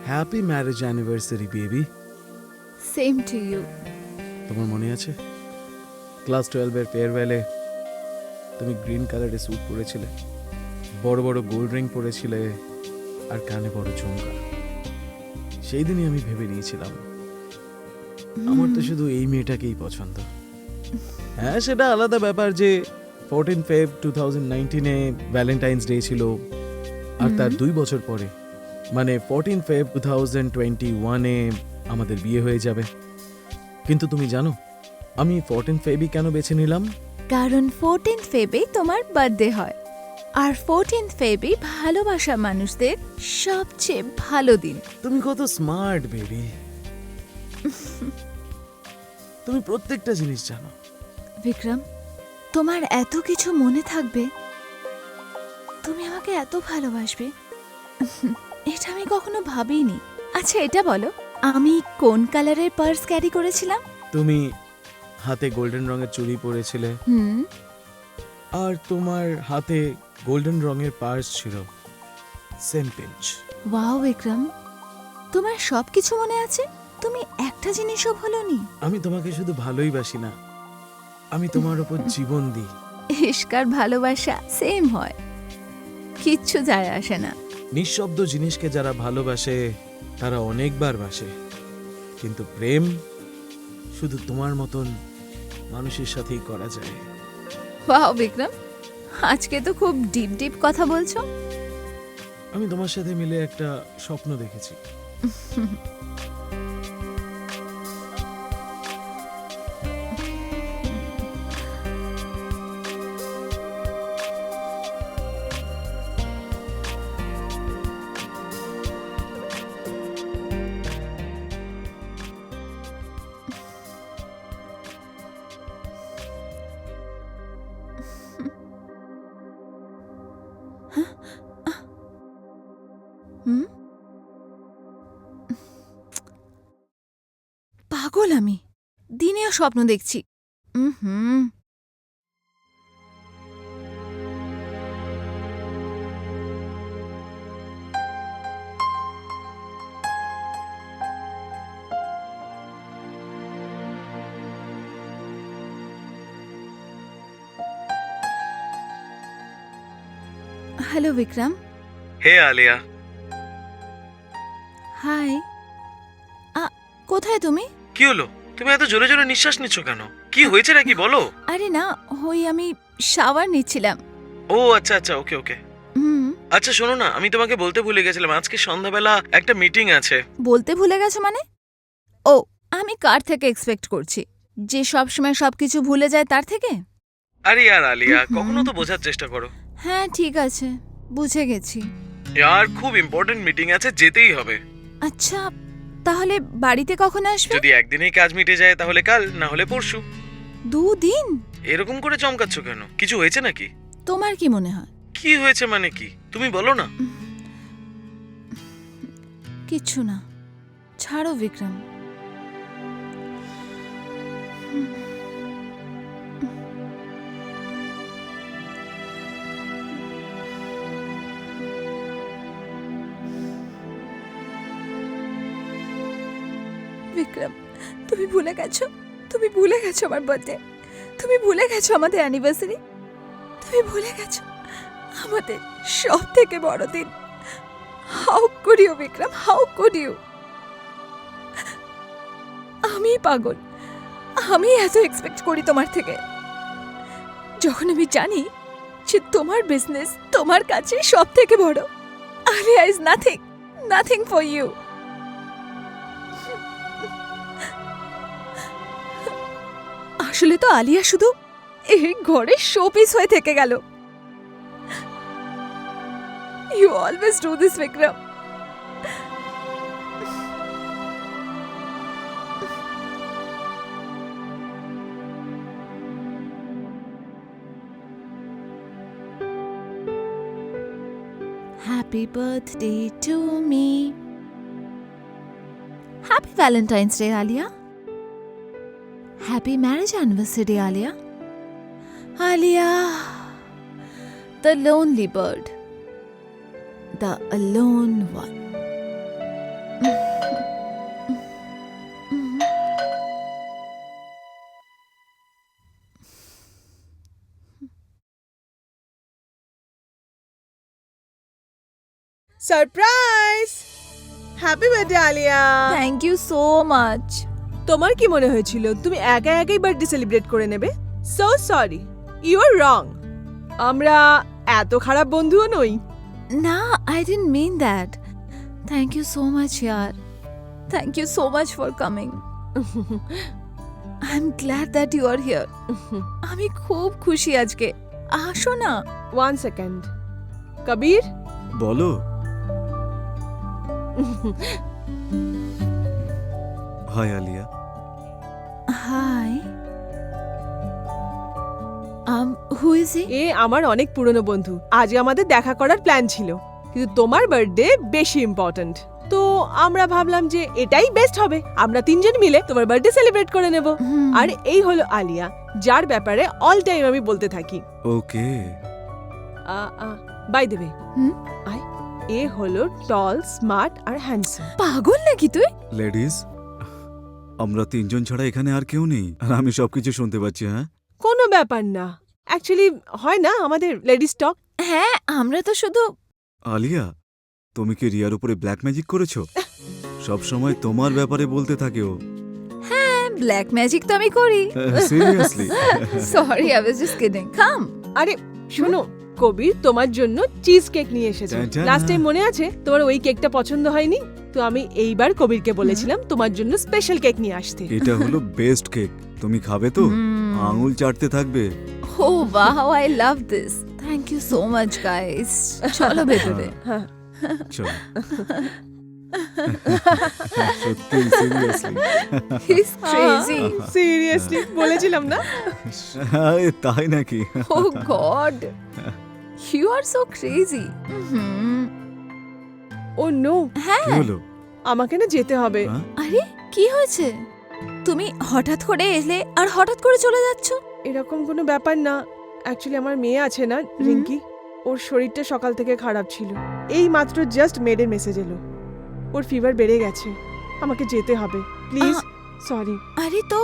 Happy marriage anniversary baby. Same to you. তোমার মনে আছে ক্লাস 12 এর ফেয়ারওয়েলে তুমি গ্রিন কালারের স্যুট পরেছিলে, বড় বড় গোল্ড রিং পরেছিলে আর কানে বড় ঝুমকা। সেই দিনই আমি ভেবে নিয়েছিলাম আমার তো শুধু এই মেয়েটাকেই পছন্দ। হ্যাঁ, সেটা আলাদা ব্যাপার যে 14 ফেব 2019-এ ভ্যালেন্টাইন্স ডে ছিল, আর তার 2 বছর পরে মানে 14 ফেব 2021-এ আমাদের বিয়ে হয়ে যাবে। কিন্তু তুমি জানো আমি 14 ফেবই কেন বেছে নিলাম? কারণ 14th ফেবে তোমার বার্থডে হয়, আর 14th ফেবে ভালোবাসা মানুষদের সবচেয়ে ভালো দিন। তুমি কত স্মার্ট বেবি, তুমি প্রত্যেকটা জিনিস জানো। বিক্রম, তোমার এত কিছু মনে থাকবে, তুমি আমাকে এত ভালোবাসবে, এটা আমি কখনো ভাবিনি। আচ্ছা এটা বলো, আমি কোন কালারের পার্স ক্যারি করেছিলাম? তুমি হাতে গোল্ডেন রঙের চুড়ি পরেছিলে আর তোমার হাতে গোল্ডেন রঙের পার্স ছিল, সেম পিঞ্চ। ওয়াও বিক্রম, তোমার সবকিছু মনে আছে, তুমি একটা জিনিসও ভুলোনি। আমি তোমাকে শুধু ভালোই বাসি না, আমি তোমার উপর জীবন দিই। ইশকার ভালোবাসা সেম হয়, কিচ্ছু যায় আসে না। নিঃশব্দ জিনিসকে যারা ভালোবাসে তারা অনেকবার বাসে, কিন্তু প্রেম শুধু তোমার মতন মানুষের সাথেই করা যায়। ওয়াও বিক্রম, আজকে তো খুব ডিপ ডিপ কথা বলছো। আমি তোমার সাথে মিলে একটা স্বপ্ন দেখেছি। হুম, পাগল আমি, দিনেও স্বপ্ন দেখছি। হুম। হ্যালো বিক্রম। হে আলিয়া। হাই। কোথায় তুমি? কি হলো, তুমি এত জোরে জোরে নিঃশ্বাস নিচ্ছ কেন? কি হয়েছে নাকি বলো? আরে না, আমি শাওয়ার নিচ্ছিলাম। ও আচ্ছা আচ্ছা, ওকে ওকে। হুম। আচ্ছা শোনো না, আমি তোমাকে বলতে ভুলে গেছিলাম, আজকে সন্ধ্যাবেলা একটা মিটিং আছে। বলতে ভুলে গেছো মানে? ও, আমি কার থেকে এক্সপেক্ট করছি, যে সব সময় সবকিছু ভুলে যায় তার থেকে? আরে ইয়ার আলিয়া, কখনো তো বোঝার চেষ্টা করো। হ্যাঁ ঠিক আছে, বুঝে গেছি। ইয়ার খুব ইম্পর্টেন্ট মিটিং আছে, যেতেই হবে। আচ্ছা, তাহলে বাড়িতে কখন আসবে? যদি একদিনেই কাজ মিটে যায় তাহলে কাল, না হলে পরশু। 2 দিন? এরকম করে চমকাচ্ছ কেন? কিছু হয়েছে নাকি? তোমার কি মনে হয়? কি হয়েছে মানে কি, তুমি বলো না। কিচ্ছু না, ছাড়ো বিক্রম। বিক্রম, তুমি ভুলে গেছো, তুমি ভুলে গেছো আমার বার্থডে, তুমি ভুলে গেছো আমাদের অ্যানিভার্সারি, তুমি ভুলে গেছো আমাদের সব থেকে বড় দিন। How could you Vikram, how could you? আমি পাগল, আমি এত এক্সপেক্ট করি তোমার থেকে, যখন আমি জানি যে তোমার বিজনেস তোমার কাছে সব থেকে বড়। Alia is nothing, nothing for you. আসলে তো আলিয়া শুধু এই ঘরের শোপিস হয়ে থেকে গেল। You always do this Vikram. Happy birthday to me. Happy Valentine's Day, Alia. Happy marriage anniversary, Alia. Alia, the lonely bird, the alone one. Surprise! Happy birthday Alia! Thank you so much. তোমার কি মনে হয়েছিল তুমি একা একাই বার্থডে সেলিব্রেট করে নেবে? So sorry, you are wrong. আমরা এত খারাপ বন্ধুও নই। না, I didn't mean that. Thank you so much ইয়ার। Thank you so much for coming. I am glad that you are here. আমি খুব খুশি আজকে। আসো না। 1 সেকেন্ড। কবির, বলো। Hi Alia. Hi. Who is he? এ আমার অনেক পুরনো বন্ধু। আজ আমাদের দেখা করার প্ল্যান ছিল, কিন্তু তোমার বার্থডে বেশি ইম্পর্ট্যান্ট, তো আমরা ভাবলাম যে এটাই বেস্ট হবে। আমরা তিনজন মিলে তোমার বার্থডে সেলিব্রেট করে নেব। আর এই হলো আলিয়া, যার ব্যাপারে অল টাইম আমি বলতে থাকি। ওকে। বাই দ্য ওয়ে, হুম? এ হলো টল, স্মার্ট আর হ্যান্ডসাম। পাগল নাকি তুই? লেডিস, আমরা তিনজন ছাড়া এখানে আর কেউ নেই, আর আমি সবকিছু শুনতে পাচ্ছি। হ্যাঁ, কোনো ব্যাপার না। অ্যাকচুয়ালি হয় না আমাদের লেডিস টক। হ্যাঁ, আমরা তো শুধু আলিয়া, তুমি কি রিয়ার উপরে ব্ল্যাক ম্যাজিক করেছো? সব সময় তোমার ব্যাপারে বলতে থাকে ও। ব্ল্যাক ম্যাজিক তো আমি করি। Seriously? Sorry, I was just kidding. Come. আরে শোনো, কবির তোমার জন্য চিজ কেক নিয়ে এসেছে। টাটা। লাস্ট টাইম মনে আছে তোমার ওই কেকটা পছন্দ হয়নি, তো আমি এইবার কবিরকে বলেছিলাম তোমার জন্য স্পেশাল কেক নিয়ে আসতে। এটা হলো বেস্ট কেক, তুমি খাবে তো? আঙুল চাটতে থাকবে। Oh wow, I love this. Thank you so much guys. চলো ভেতরে। হ্যাঁ, চলো। সত্যি seriously? He is crazy. Seriously বলেছিলাম না? আরে তাই নাকি? Oh god, you are so crazy. Oh no, হ্যাঁ। কি হলো? আমাকে না যেতে হবে। হ্যাঁ? আরে কি হয়েছে? তুমি হঠাৎ করে এলে আর হঠাৎ করে চলে যাচ্ছ? এরকম কোনো ব্যাপার না। অ্যাকচুয়ালি আমার মেয়ে আছে না, রিঙ্কি, ওর শরীরটা সকাল থেকে খারাপ ছিল। এই মাত্র জাস্ট মেডের মেসেজ এলো, ওর ফিভার বেড়ে গেছে। আমাকে যেতে হবে, প্লিজ। সরি। আরে তো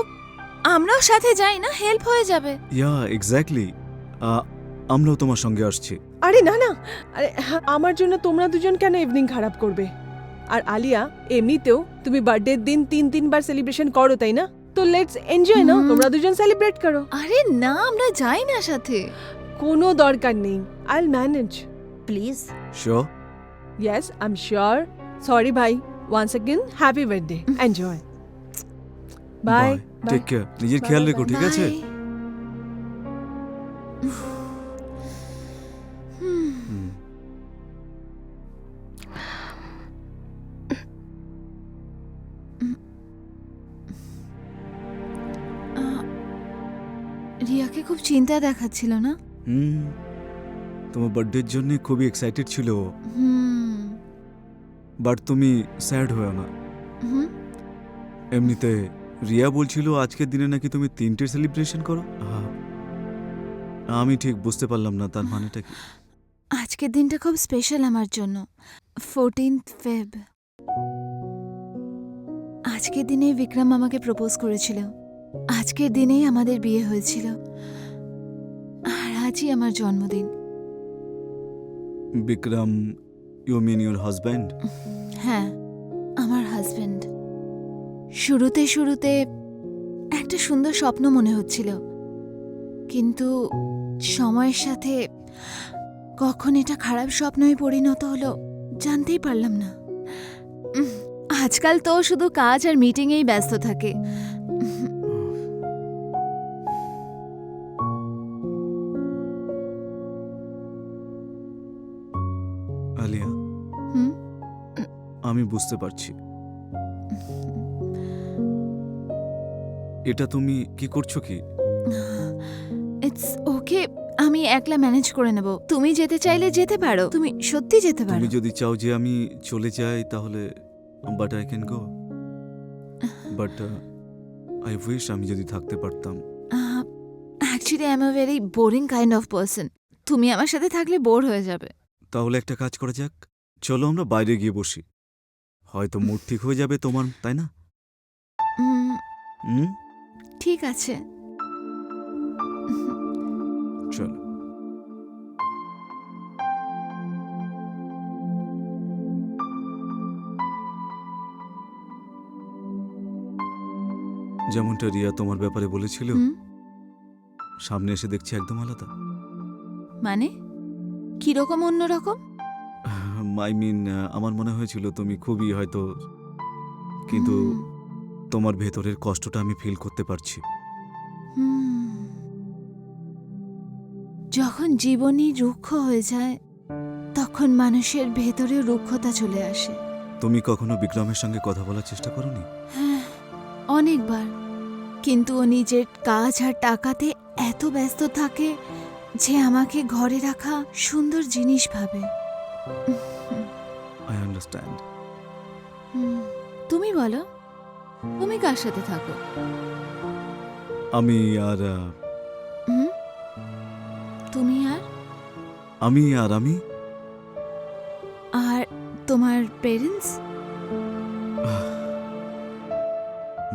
আমরাও সাথে যাই না, হেল্প হয়ে যাবে। ইয়া এক্স্যাক্টলি, আমরাও তোমার সঙ্গে আসছি। আরে না না, আরে আমার জন্য তোমরা দুজন কেন ইভিনিং খারাপ করবে? আর আলিয়া, এমনিতেও তুমি বার্থডের দিন 3-3 বার সেলিব্রেশন করো, তাই না? তো লেটস এনজয় না, তোমরা দুজন সেলিব্রেট করো। আরে না, আমরা যাই না সাথে। কোনো দরকার নেই, I will manage. Please. Sure? Yes, I am sure. Sorry ভাই, once again happy birthday, enjoy. Bye. Take care, নিজের Bye, খেয়াল bye, রেখো, ঠিক আছে? হুম। রিয়াকে খুব চিন্তা দেখাচ্ছিল না? হুম, তোমার বার্থডের জন্য খুবই এক্সাইটেড ছিল ও। হুম। বাট তুমি স্যাড হয়েও না। হুম। এমনিতে রিয়া বলছিল আজকের দিনে নাকি তুমি 3টে সেলিব্রেশন করো। আমি ঠিক বুঝতে পারলাম না তার মানেটা কি। আজকের দিনটা খুব স্পেশাল আমার জন্য। 14th Feb. আজকের দিনে বিক্রম আমাকে প্রপোজ করেছিল। আজকের দিনেই আমাদের বিয়ে হয়েছিল। আর আজই আমার জন্মদিন। Vikram, you mean your husband? হ্যাঁ, আমার হাজবেন্ড। শুরুতে একটা সুন্দর স্বপ্ন মনে হচ্ছিল, কিন্তু সময়ের সাথে কখন এটা খারাপ স্বপ্নই পরিণত হলো জানতেই পারলাম না। আজকাল তো শুধু কাজ আর মিটিংয়েই ব্যস্ত থাকে। আলিয়া, হুম? আমি বুঝতে পারছি। এটা তুমি কি করছো কি? ইটস ওকে, আমি একলা ম্যানেজ করে নেব। তুমি যেতে চাইলে যেতে পারো, তুমি সত্যি যেতে পারো। তুমি যদি চাও যে আমি চলে যাই তাহলে, but I can go. But I wish আমি যদি থাকতে পারতাম। Actually I am a very boring kind of person. তুমি আমার সাথে থাকলে বোর হয়ে যাবে। তাহলে একটা কাজ করা যাক, চলো আমরা বাইরে গিয়ে বসি, হয়তো মুড ঠিক হয়ে যাবে তোমার, তাই না? হুম, ঠিক আছে। চলো। যেমনটা রিয়া তোমার ব্যাপারে বলেছিল, হুম? সামনে এসে দেখছি একদম আলাদা। মানে কিরকম অন্যরকম? আই মিন, আমার মনে হয়েছিল তুমি খুবই হয়তো, কিন্তু হুম, তোমার ভেতরের কষ্টটা আমি ফিল করতে পারছি। হুম। যখন জীবনই রুক্ষ হয়ে যায় তখন মানুষের ভেতরে রুক্ষতা চলে আসে। তুমি কখনো বিক্রমের সঙ্গে কথা বলার চেষ্টা করোনি? হ্যাঁ, অনেকবার। কিন্তু ও নিজের কাজ আর টাকাতে এত ব্যস্ত থাকে যে আমাকে ঘরে রাখা সুন্দর জিনিস ভাবে। I understand. হুম, তুমি বলো, তুমি কার সাথে থাকো? আমি আর হুম? তুমি আর আমি আর আমি আর তোমার পেরেন্টস?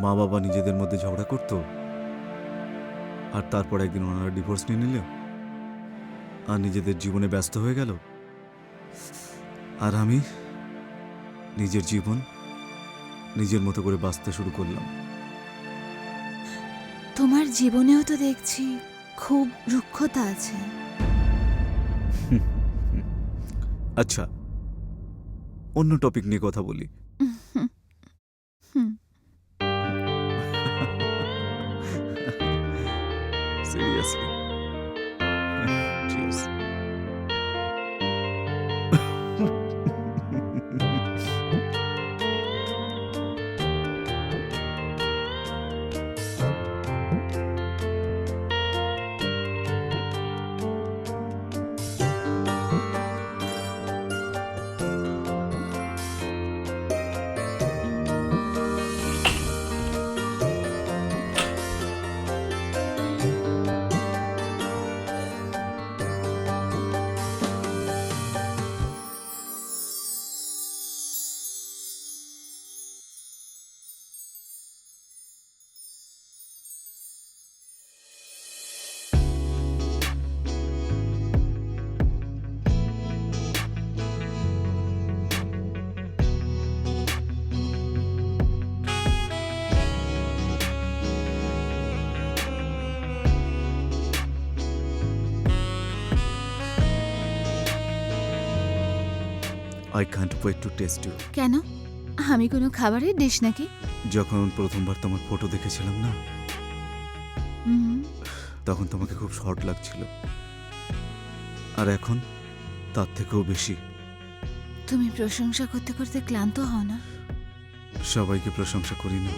মা বাবা নিজেদের মধ্যে ঝগড়া করতো, আর তারপর একদিন ওনারা ডিভোর্স নিয়ে নিল আর নিজেদের জীবনে ব্যস্ত হয়ে গেল। আর আমি নিজের জীবন নিজের মতো করে বাঁচতে শুরু করলাম। তোমার জীবনেও তো দেখছি খুব রুক্ষতা আছে। আচ্ছা, অন্য টপিক নিয়ে কথা বলি। হুম, seriously. Cheers. I can't wait to taste you. কেন? আমি কোনো খাবারের ডিশ নাকি? যখন প্রথমবার তোমার ফটো দেখেছিলাম না, হুম, তখন তোমাকে খুব শর্ট লাগছিল, আর এখন তার থেকেও বেশি। তুমি প্রশংসা করতে করতে ক্লান্ত হও না? সবাইকে প্রশংসা করি না।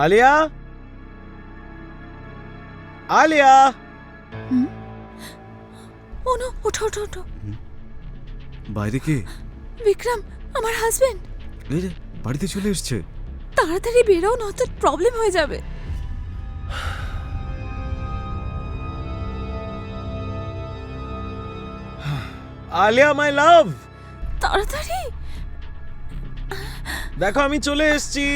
আলিয়া, আলিয়া, হুম? ও নো, ওঠো ওঠো ওঠো। বাইরে কে? বিক্রম, আমার হাজবেন্ড। এই রে, বাড়িতে চলে এসছে। তাড়াতাড়ি বেরো, নয়তো প্রবলেম হয়ে যাবে। আলিয়া মাই লাভ, তাড়াতাড়ি। দেখো আমি চলে এসেছি।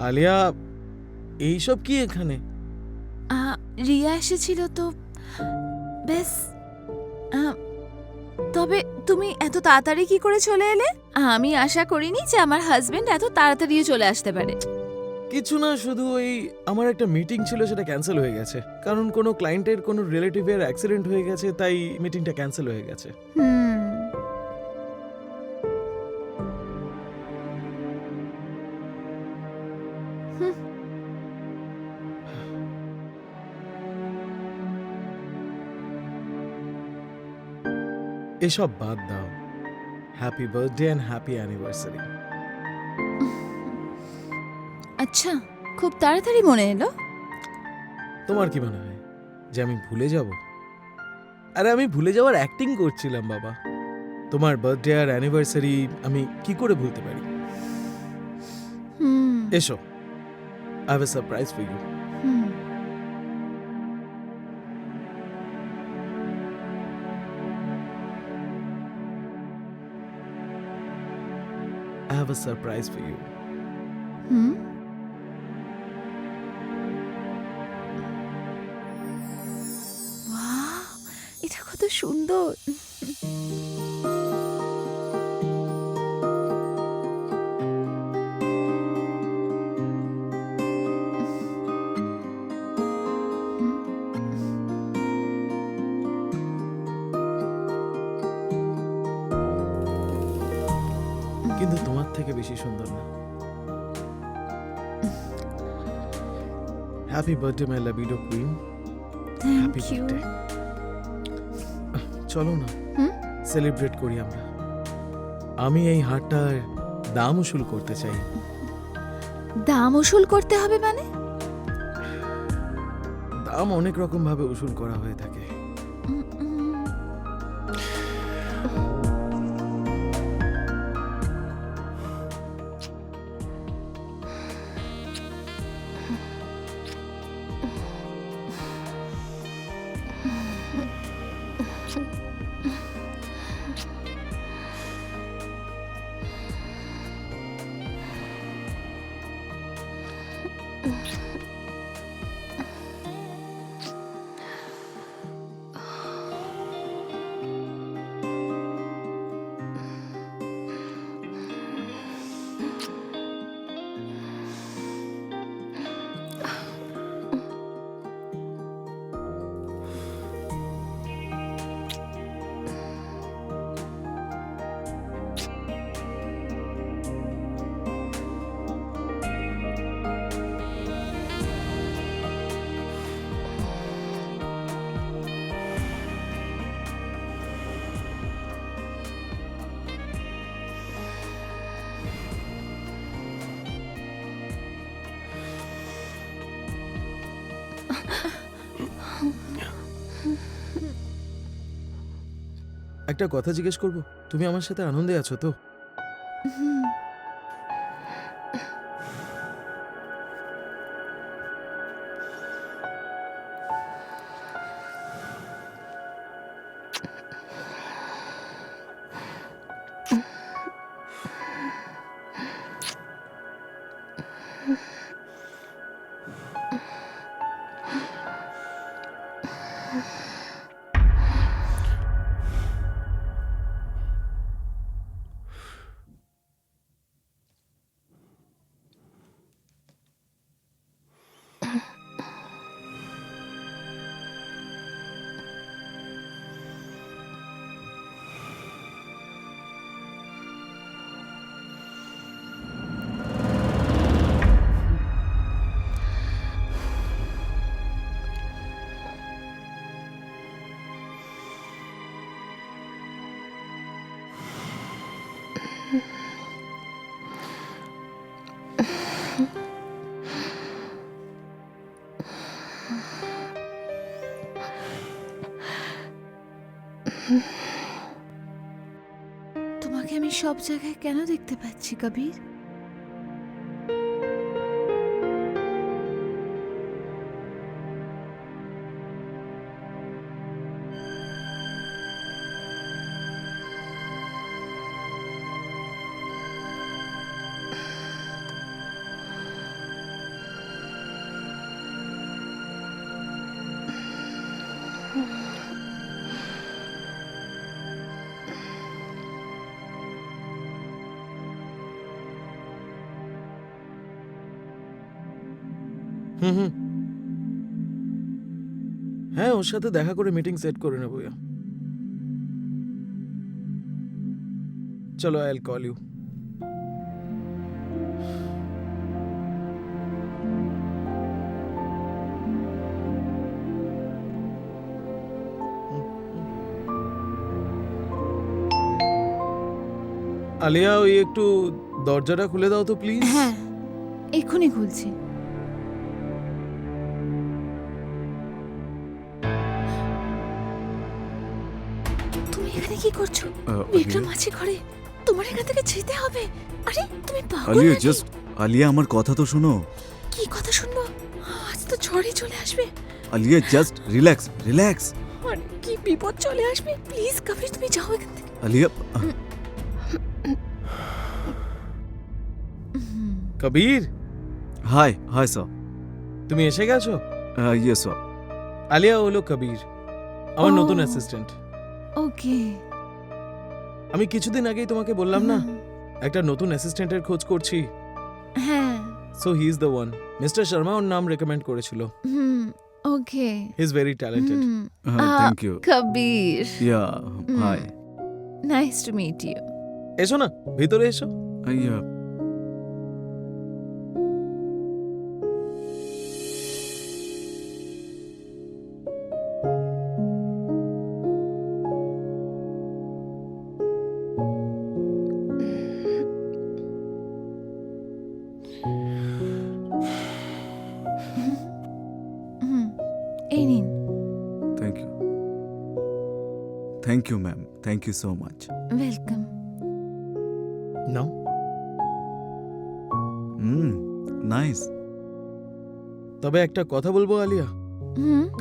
আলিয়া, এইসব কি এখানে? রিয়া এসেছিল তো, বেশ। তবে তুমি এত তাড়াতাড়ি কি করে চলে এলে? আমি আশা করিনি যে আমার হাজবেন্ড এত তাড়াতাড়িও চলে আসতে পারে। কিছু না, শুধু ওই আমার একটা মিটিং ছিল, সেটা ক্যান্সেল হয়ে গেছে, কারণ কোনো ক্লায়েন্টের কোনো রিলেটিভের অ্যাক্সিডেন্ট হয়ে গেছে, তাই মিটিংটা ক্যান্সেল হয়ে গেছে। হুম, হুম। এসব বাদ দাও। Happy birthday and happy anniversary. আচ্ছা, খুব তাড়াতাড়ি মনে এলো। তোমার কি মনে হয় যে আমি ভুলে যাব? আরে আমি ভুলে যাওয়ার অ্যাক্টিং করছিলাম বাবা। তোমার বার্থডে আর অ্যানিভার্সারি আমি কি করে ভুলতে পারি? হুম। এসো, I have a surprise for you. Hmm. I have a surprise for you. Hmm. Wow, এটা কত সুন্দর। কিন্তু তোমার থেকে বেশি সুন্দর না। Happy birthday my libido queen. Thank happy you. Birthday. চলো না হুম? সেলিব্রেট করি আমরা। আমি এই হারটার দাম উসুল করতে চাই। দাম উসুল করতে হবে মানে? দাম অনেক রকম ভাবে উসুল করা হয়ে থাকে। উম, উম, একটা কথা জিজ্ঞেস করব, তুমি আমার সাথে আনন্দে আছো তো? হুম। তোমাকে আমি সব জায়গায় কেন দেখতে পাচ্ছি কবির? হুম হুম, হ্যাঁ ওর সাথে দেখা করে মিটিং সেট করে নেবো। চলো, I will call you. Alia ওই একটু দরজাটা খুলে দাও তো প্লিজ। হ্যাঁ এক্ষুনি খুলছি। তুমি এখানে কি করছো? বিক্রম আছে ঘরে, তোমার এখান থেকে যেতে হবে। আরে তুমি পাগল আলিয়া নাকি? জাস্ট আলিয়া আমার কথা তো শোনো। কি কথা শুনবো? আজ তো ঝড়ে চলে আসবে। Alia just relax relax. আরে কি বিপদ চলে আসবে। প্লিজ কবির তুমি যাও এখান থেকে। আলিয়া কবির, হাই হাই স্যার। তুমি এসে গেছো? Yes sir. আলিয়া হলো কবির, আমার ও। নতুন অ্যাসিস্ট্যান্ট। ওকে। আমি কিছুদিন আগেই তোমাকে বললাম না একটা নতুন অ্যাসিস্ট্যান্টের খোঁজ করছি। হ্যাঁ। So he is the one. Mister Sharma ওর নাম রেকমেন্ড করেছিল। Okay. He is very talented. Thank you. Kabir, yeah hi. Nice to meet you. এসো না, ভিতরে এসো। ইয়া এই নিন। Thank you. Thank you ma'am, thank you so much. Welcome. নাও। নাইস। তবে একটা কথা বলবো আলিয়া,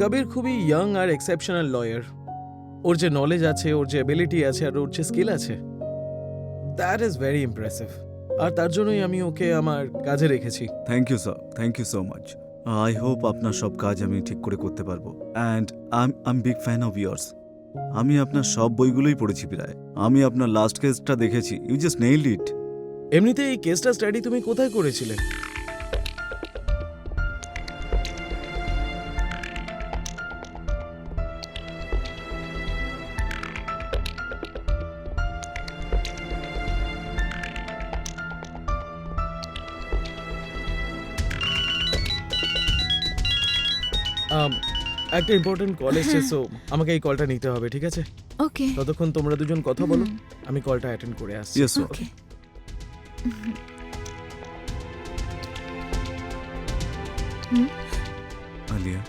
কবির খুবই ইয়াং আর এক্সেপশনাল লয়ার। ওর যে নলেজ আছে, ওর যে এবিলিটি আছে আর ওর যে স্কিল আছে, দ্যাট ইজ ভেরি ইমপ্রেসিভ। আর তার জন্যই আমি ওকে আমার কাজে রেখেছি। Thank you sir, thank you so much. I hope আপনার সব কাজ আমি ঠিক করে করতে পারবো। And I am big fan of yours. আমি আপনার সব বইগুলোই পড়েছি প্রায়। আমি আপনার লাস্ট কেসটা দেখেছি, ইউ জাস্ট নেইলড ইট। এমনিতে এই কেসটা স্টাডি তুমি কোথায় করেছিলে? একটা ইম্পর্টেন্ট কল এসছে, সো আমাকে এই কলটা নিতে হবে, ঠিক আছে? ওকে। ততক্ষণ তোমরা দুজন কথা বলো, আমি কলটা অ্যাটেন্ড করে আসছি। Yes sir. Okay. Alia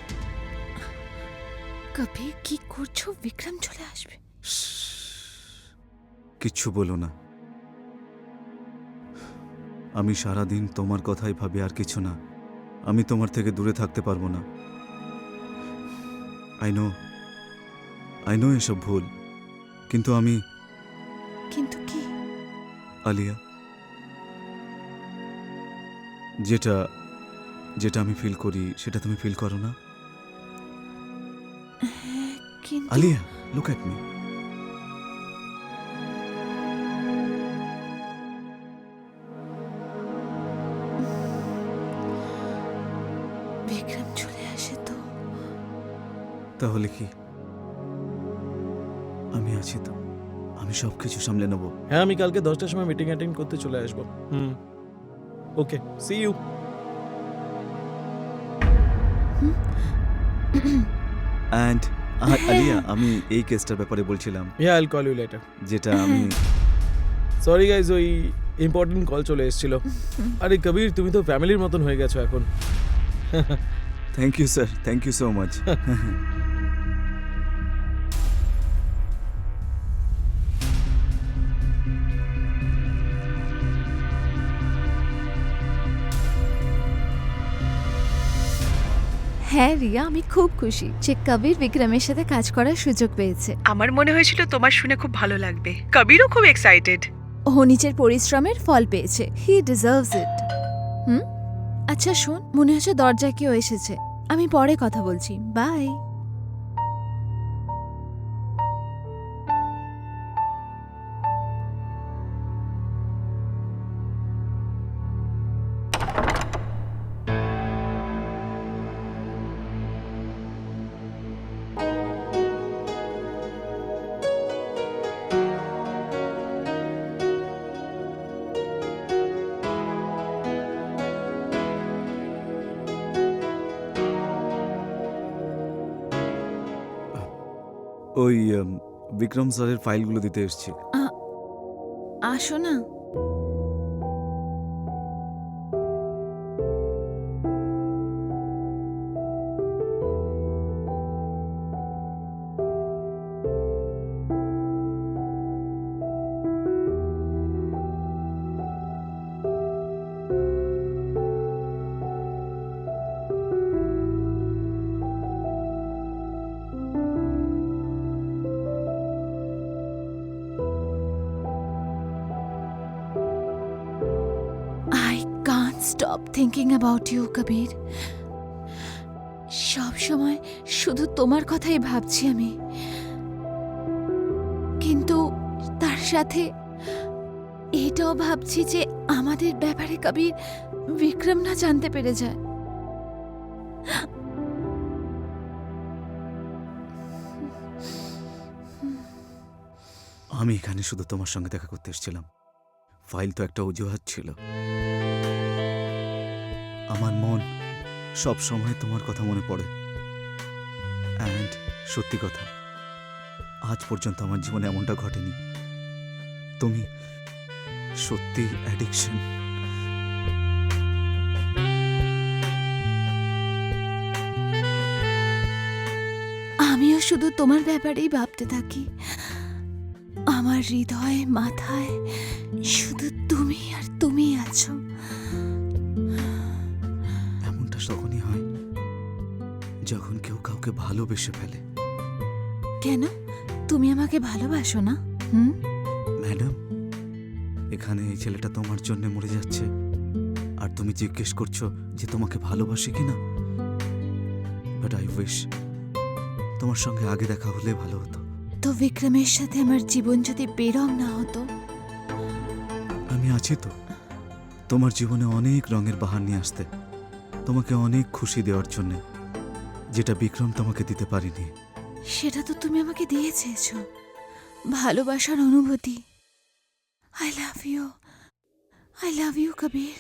Kabir কি করছো? বিক্রম চলে আসবে। কিচ্ছু বলো না। আমি সারাদিন তোমার কথাই ভাবি, আর কিছু না। আমি তোমার থেকে দূরে থাকতে পারবো না। আই নো এসব ভুল, কিন্তু আমি কিন্তু কি? আলিয়া, যেটা যেটা আমি ফিল করি সেটা তুমি ফিল করো না। কিন্তু Alia, look at me. Vikram চলে আসে তো? তাহলে কি? আমি আছি তো, আমি সবকিছু সামলে নেব। হ্যাঁ, আমি কালকে 10টার সময় মিটিং অ্যাটেন্ড করতে চলে আসবো। ওকে, সি ইউ। অ্যান্ড আলিয়া, আমি এই কেসটার ব্যাপারে বলছিলাম, ইয়া, আইল কল ইউ লেটার। যেটা আমি সরি গাইজ, ওই ইম্পর্টেন্ট কল চলে এসেছিল। আরে কবির, তুমি তো ফ্যামিলির মতন হয়ে গেছো এখন। Thank you sir, thank you so much. হ্যাঁ রিয়া, আমি খুব খুশি যে কবির বিক্রমের সাথে কাজ করার সুযোগ পেয়েছে। আমার মনে হয়েছিল তোমার শুনে খুব ভালো লাগবে। কবিরও খুব এক্সাইটেড। ও নিজের পরিশ্রমের ফল পেয়েছে। হি ডিজার্ভস ইট। আচ্ছা শোন, মনে হচ্ছে দরজায় কেউ এসেছে। আমি পরে কথা বলছি। বাই। ওই বিক্রম স্যারের ফাইলগুলো দিতে এসেছি। আসো না। I can't stop thinking about you, কবির। সব সময় শুধু তোমার কথাই ভাবছি আমি, কিন্তু তার সাথে এটাও ভাবছি যে আমাদের ব্যাপারে কবির বিক্রম না জানতে পেরে যায়। আমি এখানে শুধু তোমার সঙ্গে দেখা করতে এসেছিলাম। ফাইল তো একটা অজুহাত ছিল। আমার মন সব সময় তোমার কথা মনে পড়ে। অ্যান্ড সত্যি কথা, আজ পর্যন্ত আমার জীবনে এমনটা ঘটেনি। তুমি সত্যি অ্যাডিকশন। আমিও শুধু তোমার ব্যাপারেই ভাবতে থাকি। আমার হৃদয়ে মাথায় শুধু তুমি আর তুমি আছো। এমনটা তখনই হয় যখন কেউ কাউকে ভালোবেসে ফেলে। কেন, তুমি আমাকে ভালোবাসো না? ম্যাডাম, এখানে এই ছেলেটা তোমার জন্য মরে যাচ্ছে, আর তুমি জিজ্ঞেস করছো যে তোমাকে ভালোবাসে কিনা। বাট আই উইশ তোমার সঙ্গে আগে দেখা হলে ভালো হতো। তো বিক্রমের সাথে আমার জীবন যদি বেরং না হতো। আমি আছি তো তোমার জীবনে অনেক রঙের বাহার নিয়ে আসতে, তোমাকে অনেক খুশি দেওয়ার জন্য, যেটা বিক্রম তোমাকে দিতে পারিনি। সেটা তো তুমি আমাকে দিয়ে চেয়েছো, ভালোবাসার অনুভূতি। আই লাভ ইউ কবির।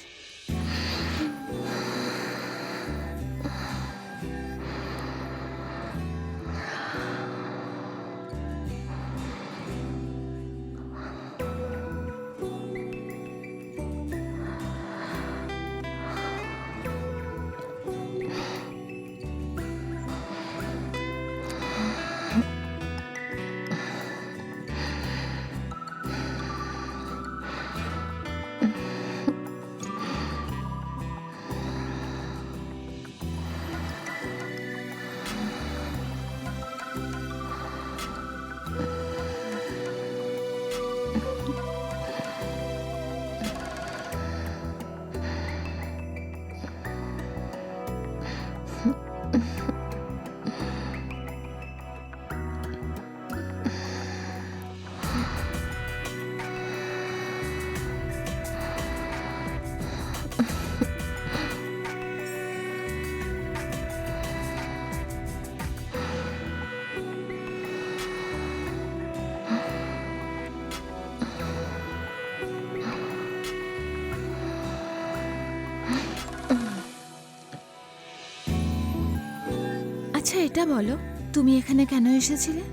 আচ্ছা, এটা বলো, তুমি এখানে কেন এসেছিলে?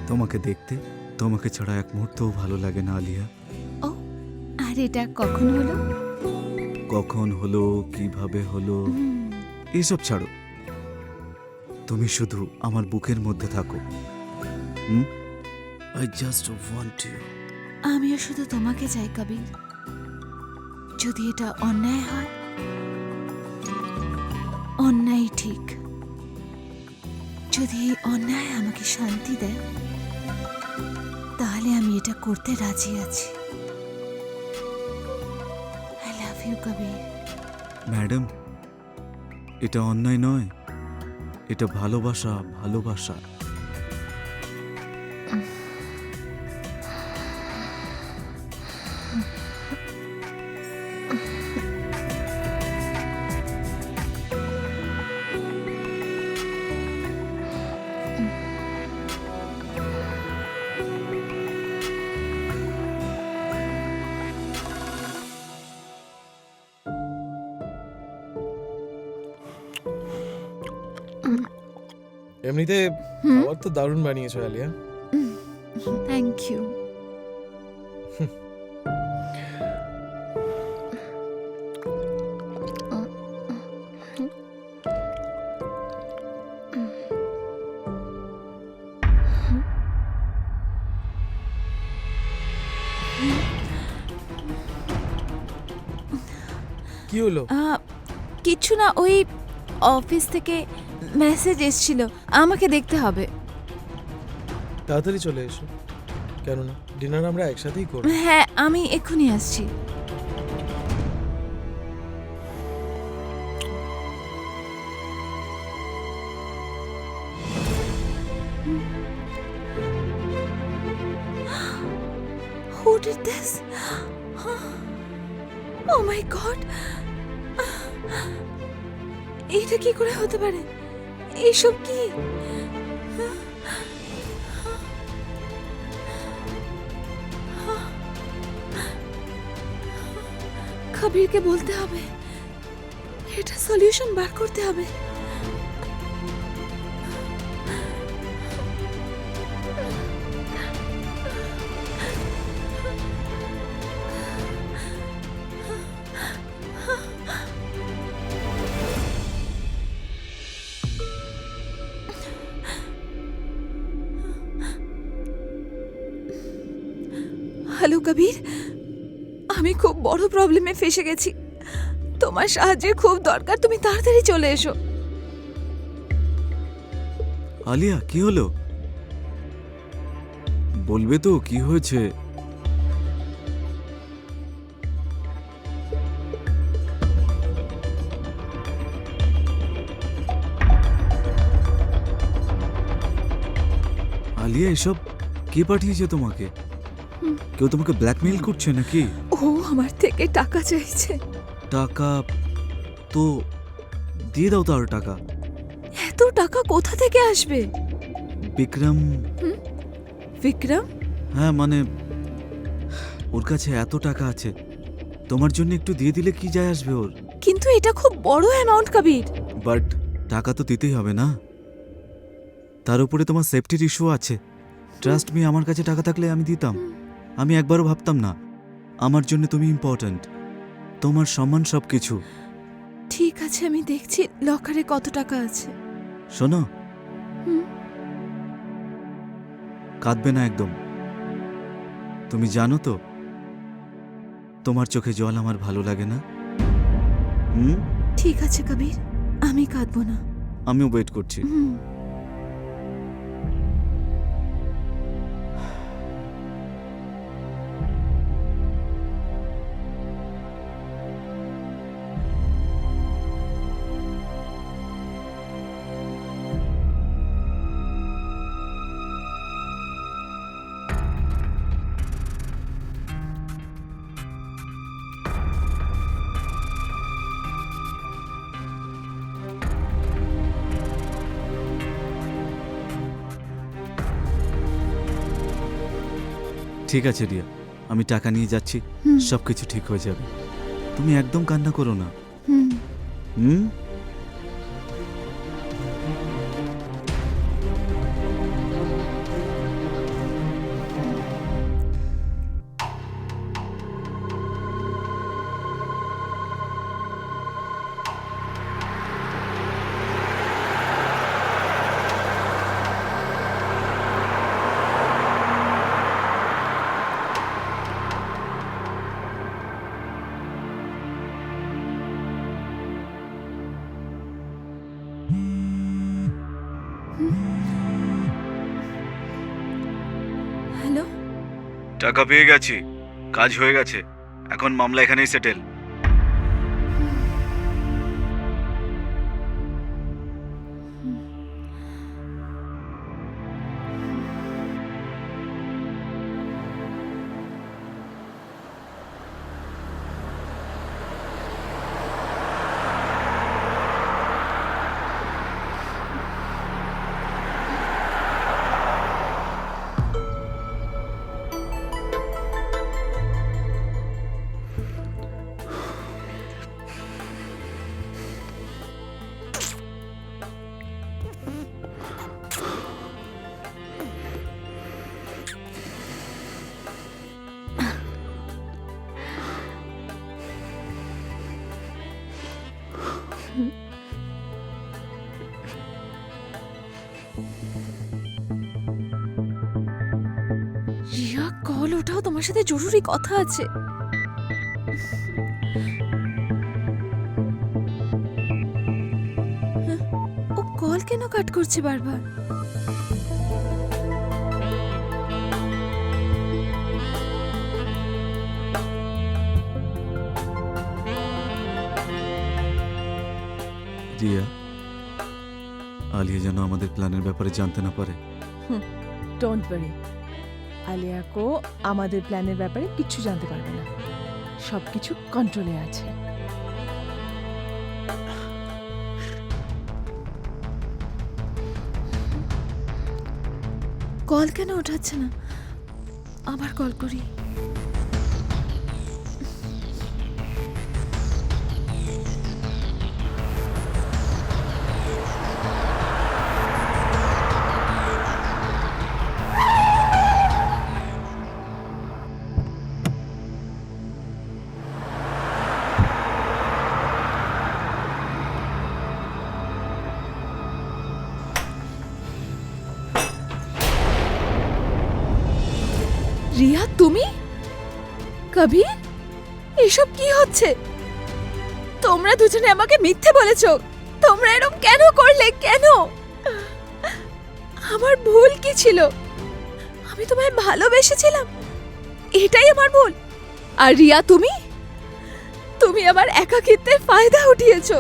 তোমাকে দেখতে, তোমাকে ছাড়া এক মুহূর্তও ভালো লাগে না আলিয়া। ও, আর এটা কখন হলো? কখন হলো, কিভাবে হলো, এসব ছাড়ো। তুমি শুধু আমার বুকের মধ্যে থাকো। I just want you. আমিও শুধু তোমাকে চাই কবির। যদি এটা অন্যায় হয়, অন্যায় ঠিক। যদি এই অন্যায় আমাকে শান্তি দেয়, তাহলে আমি এটা করতে রাজি আছি। I love you Kabir. Madam, এটা অন্যায় নয়, এটা ভালোবাসা। ভালোবাসা। এমনিতে খাবার তো দারুণ বানিয়েছো আলিয়া। Thank you. কি হলো? কিছু না, ওই অফিস থেকে মেসেজ এসেছিল, আমাকে দেখতে হবে। তাড়াতাড়ি চলে এসো, কেননা ডিনার আমরা একসাথেই করব। হ্যাঁ, আমি এক্ষুনি আসছি। Who did this? Oh my God! এটা কি করে হতে পারে? এইসব কি? কবিরকে বলতে হবে, এটা সলিউশন বার করতে হবে। হ্যালো কবির, আমি খুব বড় প্রবলেমে ফেসে গেছি, তোমার সাহায্যের খুব দরকার, তুমি তাড়াতাড়ি চলে এসো। আলিয়া, কি হলো? বলবে তো কি হয়েছে? আলিয়া, এসব কে পাঠিয়েছে তোমাকে? কেউ তোমাকে ব্ল্যাকমেইল করছে নাকি? ও আমার থেকে টাকা চাইছে। টাকা তো দিয়ে দাও, তার টাকা। এত টাকা কোথা থেকে আসবে? বিক্রম। বিক্রম? হ্যাঁ, মানে ওর কাছে এত টাকা আছে, তোমার জন্য একটু দিয়ে দিলে কি যায় আসবে ওর? কিন্তু এটা খুব বড় অ্যামাউন্ট কবির। বাট টাকা তো দিতেই হবে না? তার উপরে তোমার সেফটির ইস্যু আছে। ট্রাস্ট মি, আমার কাছে টাকা থাকলে আমি দিতাম। আমি একবারও ভাবতাম না। আমার জন্য তুমি ইম্পর্ট্যান্ট, তোমার সম্মান সব কিছু। ঠিক আছে, আমি দেখছি লকারে কত টাকা আছে। শোনো, হুম। কাঁদবে না একদম। তুমি জানো তো তোমার চোখে জল আমার ভালো লাগে না। ঠিক আছে কবির, আমি কাঁদবো না। আমিও ওয়েট করছি। ঠিক আছে রিয়া, আমি টাকা নিয়ে যাচ্ছি, সবকিছু ঠিক হয়ে যাবে। তুমি একদম কান্না করো না। হুম। হ্যালো, টাকা পেয়ে গেছি, কাজ হয়ে গেছে, এখন মামলা এখানেই সেটেল। রিয়া কল ওঠাও, তোমার সাথে জরুরি কথা আছে। কাট করছে বারবার? রিয়া, আলিয়া যেন আমাদের প্ল্যানের ব্যাপারে জানতে না পারে। ডোন্ট ওয়ারি, আলিয়াকো আমাদের প্ল্যানের ব্যাপারে কিচ্ছু জানতে পারবে না। সবকিছু কন্ট্রোলে আছে। কল কেন ওঠাচ্ছে না? আবার কল করি। রিয়া, তুমি? কবির, এসব কি হচ্ছে? তোমরা দুজনে আমাকে মিথ্যে বলেছো। তোমরা এরকম কেন করলে? কেন? আমার ভুল কি ছিল? আমি তোমায় ভালোবেসেছিলাম, এটাই আমার ভুল। আর রিয়া, তুমি আমার একাকিত্বের ফায়দা উঠিয়েছো।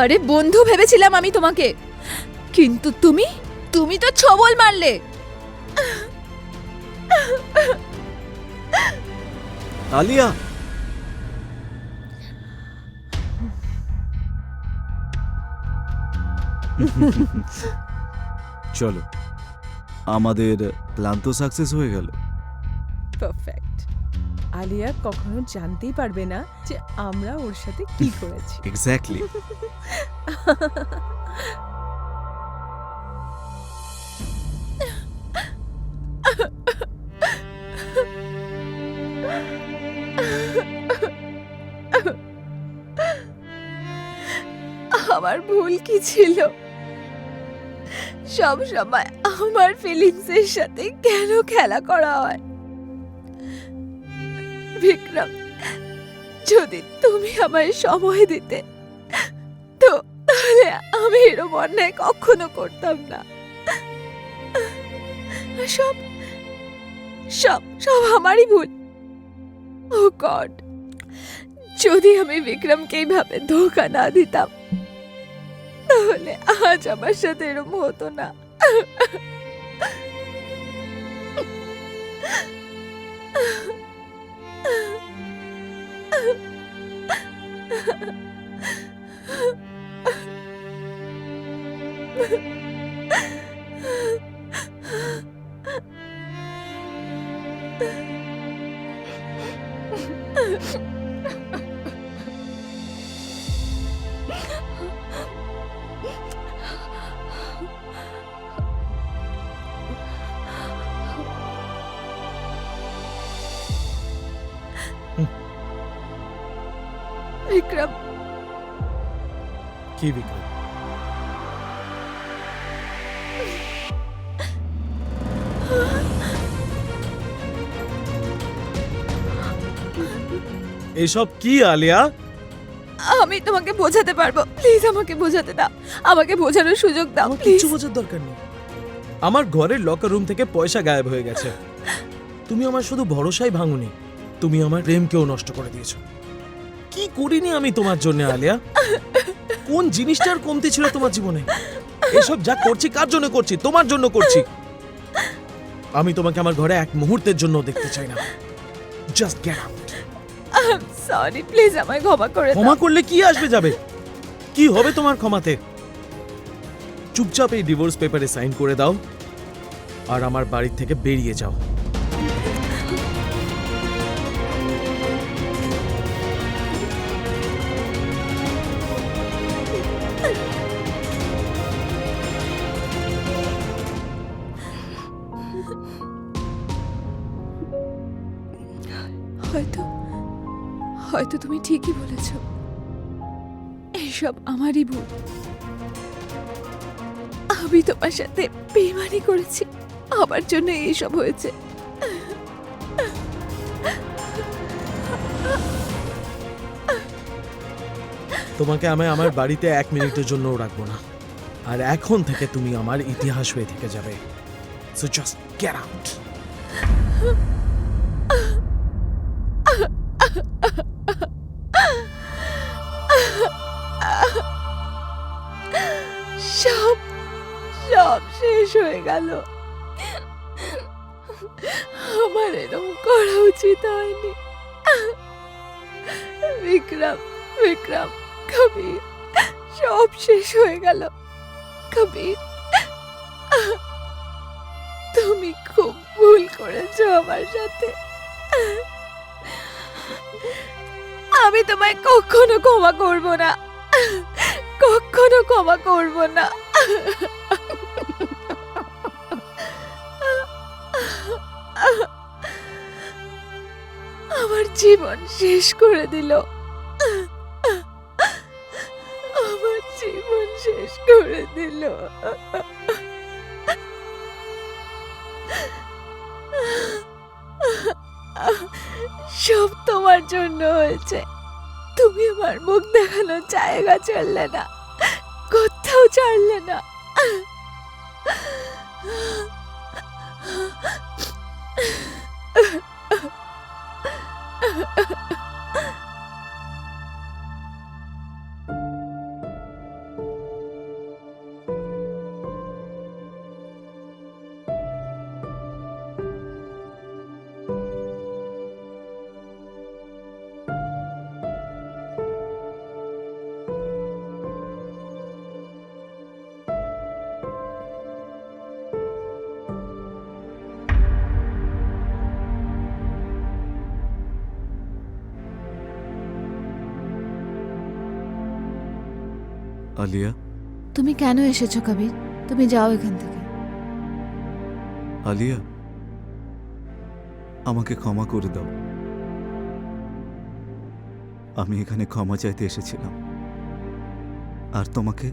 আরে বন্ধু ভেবেছিলাম আমি তোমাকে, কিন্তু তুমি তো ছবল মারলে। আলিয়া, চলো, আমাদের প্ল্যান তো সাকসেস হয়ে গেল। পারফেক্ট। আলিয়া কখনো জানতেই পারবে না যে আমরা ওর সাথে কি করেছি। এক্স্যাক্টলি। আমার ভুল কি ছিল? সব সময় আমার ফিলিংস এর সাথে কেন খেলা করা হয়? বিক্রম, যদি তুমি আমায় সময় দিতে তো তাহলে আমি এরকম অন্যায় কখনো করতাম না। সব সব সব আমারই ভুল। ও গড, যদি আমি বিক্রমকে এইভাবে ধোঁকা না দিতাম তাহলে আজ আমার সাথে এরকম হতো না। বিক্রম, কি বিক্রম? এসব কি আলিয়া? আমি তোমাকে বোঝাতে পারবো, প্লিজ আমাকে বোঝাতে দাও, আমাকে বোঝানোর সুযোগ দাও আমার প্লিজ। কিছু বোঝার দরকার নেই। আমার ঘরের লকার রুম থেকে পয়সা গায়েব হয়ে গেছে। তুমি আমার শুধু ভরসাই ভাঙুনি, তুমি আমার প্রেমকেও নষ্ট করে দিয়েছো। কি করিনি আমি তোমার জন্য আলিয়া? কোন জিনিসটার কমতি ছিল তোমার জীবনে? এসব যা করছি কার জন্য করছি? তোমার জন্য করছি। আমি তোমাকে আমার ঘরে এক মুহূর্তের জন্য দেখতে চাই না। Just get out. Sorry, please আমায় ক্ষমা করে দাও। ক্ষমা করলে কি আসবে যাবে? কি হবে তোমার ক্ষমাতে? চুপচাপ এই ডিভোর্স পেপারে সাইন করে দাও আর আমার বাড়ি থেকে বেরিয়ে যাও। হয়তো তুমি ঠিকই বলেছ, এইসব আমারই ভুল। আমি তোমার সাথে বেইমানি করেছি, আমার জন্য এইসব হয়েছে। তোমাকে আমি আমার বাড়িতে 1 মিনিটের জন্যও রাখবো না। আর এখন থেকে তুমি আমার ইতিহাস হয়ে থেকে যাবে। So just get out. সব সব শেষ হয়ে গেল। আমার এরকম করা উচিত হয়নি। বিক্রম, বিক্রম, কবির, সব শেষ হয়ে গেল। কবির, তুমি খুব ভুল করেছো আমার সাথে। আমি তোমায় কখনো ক্ষমা করব না, কখনো ক্ষমা করব না। আমার জীবন শেষ করে দিল, আমার জীবন শেষ করে দিল। সব তোমার জন্য হয়েছে। তুমি আমার মুখ দেখানোর জায়গা ছাড়লে না, কোথাও ছাড়লে না। আলিয়া, তুমি কেন এসেছো কবির? তুমি যাও এখান থেকে। আলিয়া, আমাকে ক্ষমা করে দাও। আমি এখানে ক্ষমা চাইতে এসেছিলাম, আর তোমাকে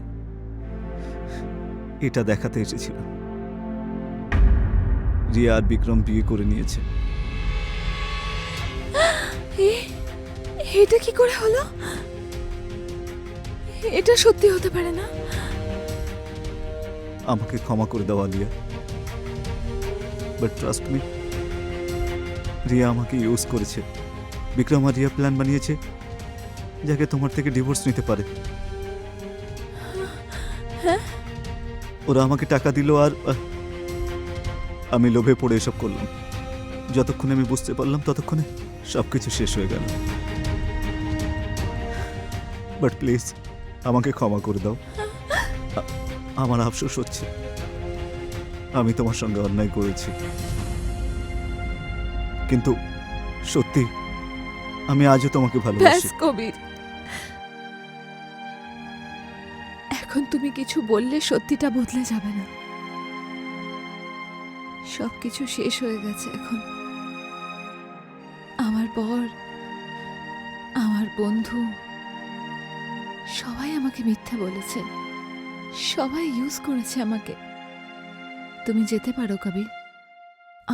এটা দেখাতে এসেছিলাম। রিয়া আর বিক্রম বিয়ে করে নিয়েছে। এটা কি করে হলো? এটা সত্যি হতে পারে না। আমাকে ক্ষমা করে দাও Alia, but trust me, Riya আমাকে ইউজ করেছে। বিক্রম আর রিয়া প্ল্যান বানিয়েছে যাকে তোমার থেকে ডিভোর্স নিতে পারে। ওরা আমাকে টাকা দিল, আর আমি লোভে পড়ে এসব করলাম। যতক্ষণে আমি বুঝতে পারলাম ততক্ষণে সবকিছু শেষ হয়ে গেল। বাট প্লিজ আমাকে ক্ষমা করে দাও। আমার আফসোস হচ্ছে আমি তোমার সঙ্গে অন্যায় করেছি, কিন্তু সত্যি আমি আজও তোমাকে ব্যাস ভালোবাসি। কবির, এখন তুমি কিছু বললে সত্যিটা বদলে যাবে না। সবকিছু শেষ হয়ে গেছে এখন। আমার বর, আমার বন্ধু, সবাই আমাকে মিথ্যে বলেছে, সবাই ইউজ করেছে আমাকে। তুমি যেতে পারো কবির,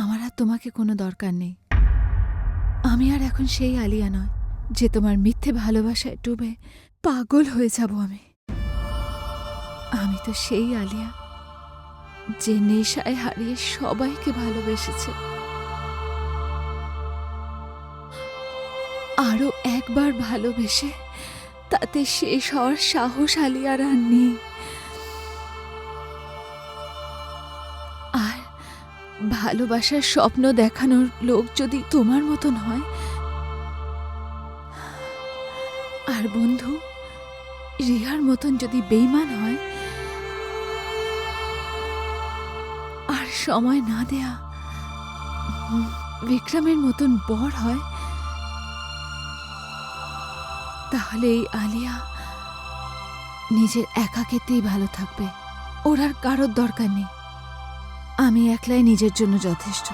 আমার আর তোমাকে কোনো দরকার নেই। আমি আর এখন সেই আলিয়া নয় যে তোমার মিথ্যে ভালোবাসায় ডুবে পাগল হয়ে যাব। আমি তো সেই আলিয়া যে নেশায় হারিয়ে সবাইকে ভালোবেসেছে। আরো একবার ভালোবেসে তাতে শেষ হওয়ার সাহস আলিয়ার আর নেই। আর ভালোবাসার স্বপ্ন দেখানোর লোক যদি তোমার মতন হয়, আর বন্ধু রিয়ার মতন যদি বেঈমান হয়, আর সময় না দেয়া বিক্রমের মতন বর হয়, তাহলে এই আলিয়া নিজের একাকিত্বেই ভালো থাকবে। ওর আর কারোর দরকার নেই। আমি একলাই নিজের জন্য যথেষ্ট।